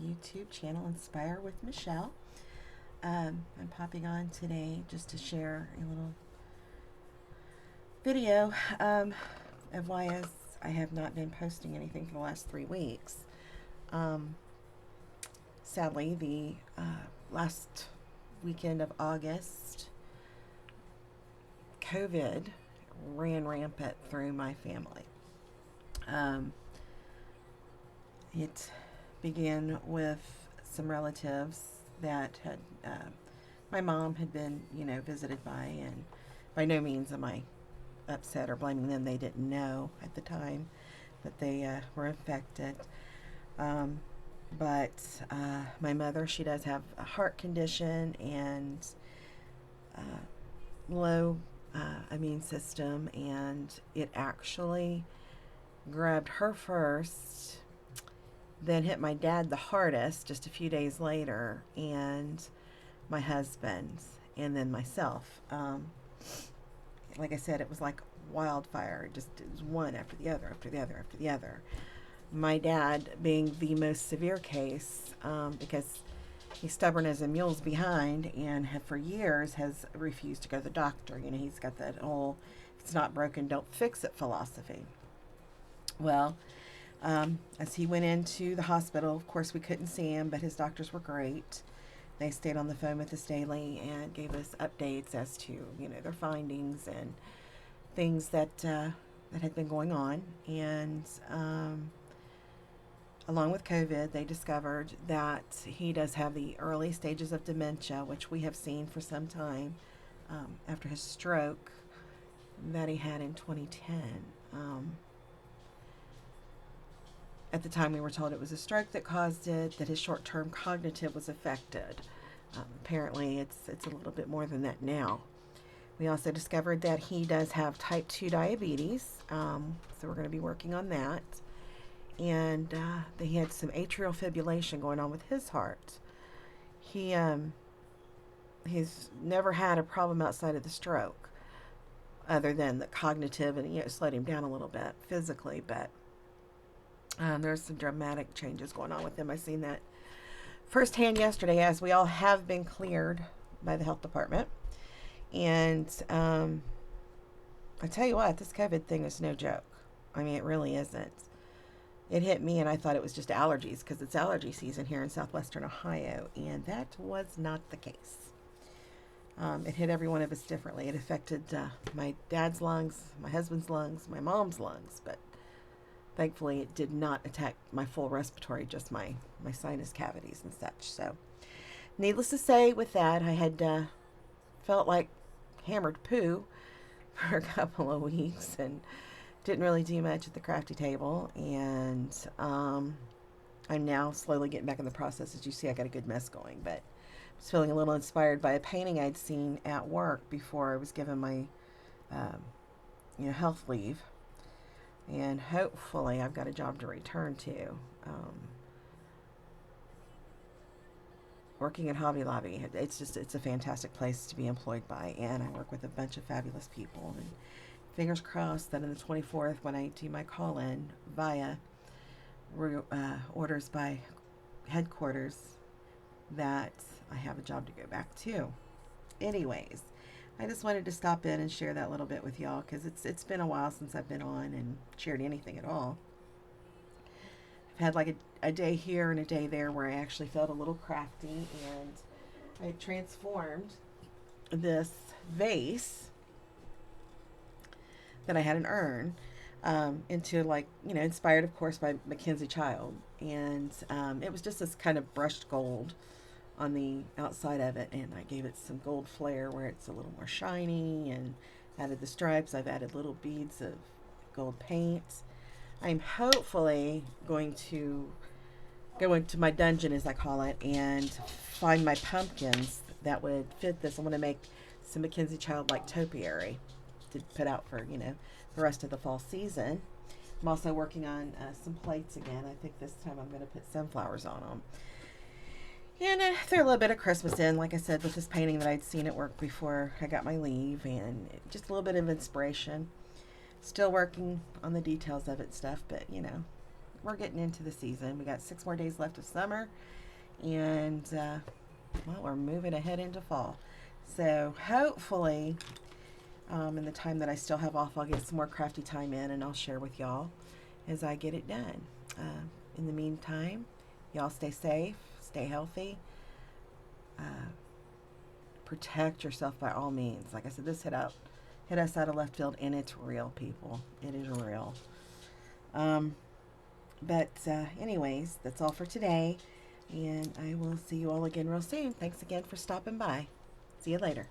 YouTube channel, Inspire with Michelle. I'm popping on today just to share a little video of why I have not been posting anything for the last 3 weeks. Um, Sadly, the last weekend of August, COVID ran rampant through my family. Um, it began with some relatives that had my mom had been, visited by, and by no means am I upset or blaming them. They didn't know at the time that they were infected. Um, but my mother, she does have a heart condition and low immune system, and it actually grabbed her first, then hit my dad the hardest just a few days later, and my husband, and then myself. Like I said, it was like wildfire. It was one after the other, after the other, after the other. My dad being the most severe case, because he's stubborn as a mule's behind, and for years has refused to go to the doctor. He's got that whole, if it's not broken, don't fix it philosophy. Well, as he went into the hospital, of course, we couldn't see him, but his doctors were great. They stayed on the phone with us daily and gave us updates as to, their findings and things that had been going on. And along with COVID, they discovered that he does have the early stages of dementia, which we have seen for some time after his stroke that he had in 2010. At the time, we were told it was a stroke that caused it, that his short-term cognitive was affected. Apparently, it's a little bit more than that now. We also discovered that he does have type 2 diabetes, so we're going to be working on that. And that he had some atrial fibrillation going on with his heart. He's never had a problem outside of the stroke, other than the cognitive, and it slowed him down a little bit physically, but there's some dramatic changes going on with him. I seen that firsthand yesterday, as we all have been cleared by the health department. And I tell you what, this COVID thing is no joke. I mean, it really isn't. It hit me, and I thought it was just allergies, because it's allergy season here in southwestern Ohio, and that was not the case. It hit every one of us differently. It affected my dad's lungs, my husband's lungs, my mom's lungs, but thankfully, it did not attack my full respiratory, just my sinus cavities and such. So, needless to say, with that, I had felt like hammered poo for a couple of weeks and didn't really do much at the crafty table. And I'm now slowly getting back in the process. As you see, I got a good mess going, but I was feeling a little inspired by a painting I'd seen at work before I was given my health leave. And hopefully I've got a job to return to. Working at Hobby Lobby, it's a fantastic place to be employed by, and I work with a bunch of fabulous people. And fingers crossed that on the 24th, when I do my call-in via orders by headquarters, that I have a job to go back to. Anyways, I just wanted to stop in and share that little bit with y'all, because it's been a while since I've been on and shared anything at all. I've had like a day here and a day there where I actually felt a little crafty, and I transformed this vase that I had an urn into, inspired of course by Mackenzie Child, and it was just this kind of brushed gold on the outside of it, and I gave it some gold flair where it's a little more shiny, and added the stripes. I've added little beads of gold paint. I'm hopefully going to go into my dungeon, as I call it, and find my pumpkins that would fit this. I'm going to make some Mackenzie Child like topiary to put out for the rest of the fall season. I'm also working on some plates again. I think this time I'm going to put sunflowers on them. And throw a little bit of Christmas in, like I said, with this painting that I'd seen at work before I got my leave, and just a little bit of inspiration. Still working on the details of it stuff, but we're getting into the season. We got 6 more days left of summer, and well, we're moving ahead into fall. So hopefully, in the time that I still have off, I'll get some more crafty time in, and I'll share with y'all as I get it done. In the meantime, y'all stay safe, stay healthy, uh, protect yourself by all means. Like I said, this hit us out of left field, and it's real, people. It is real. Um, but anyways, that's all for today, and I will see you all again real soon. Thanks again for stopping by. See you later.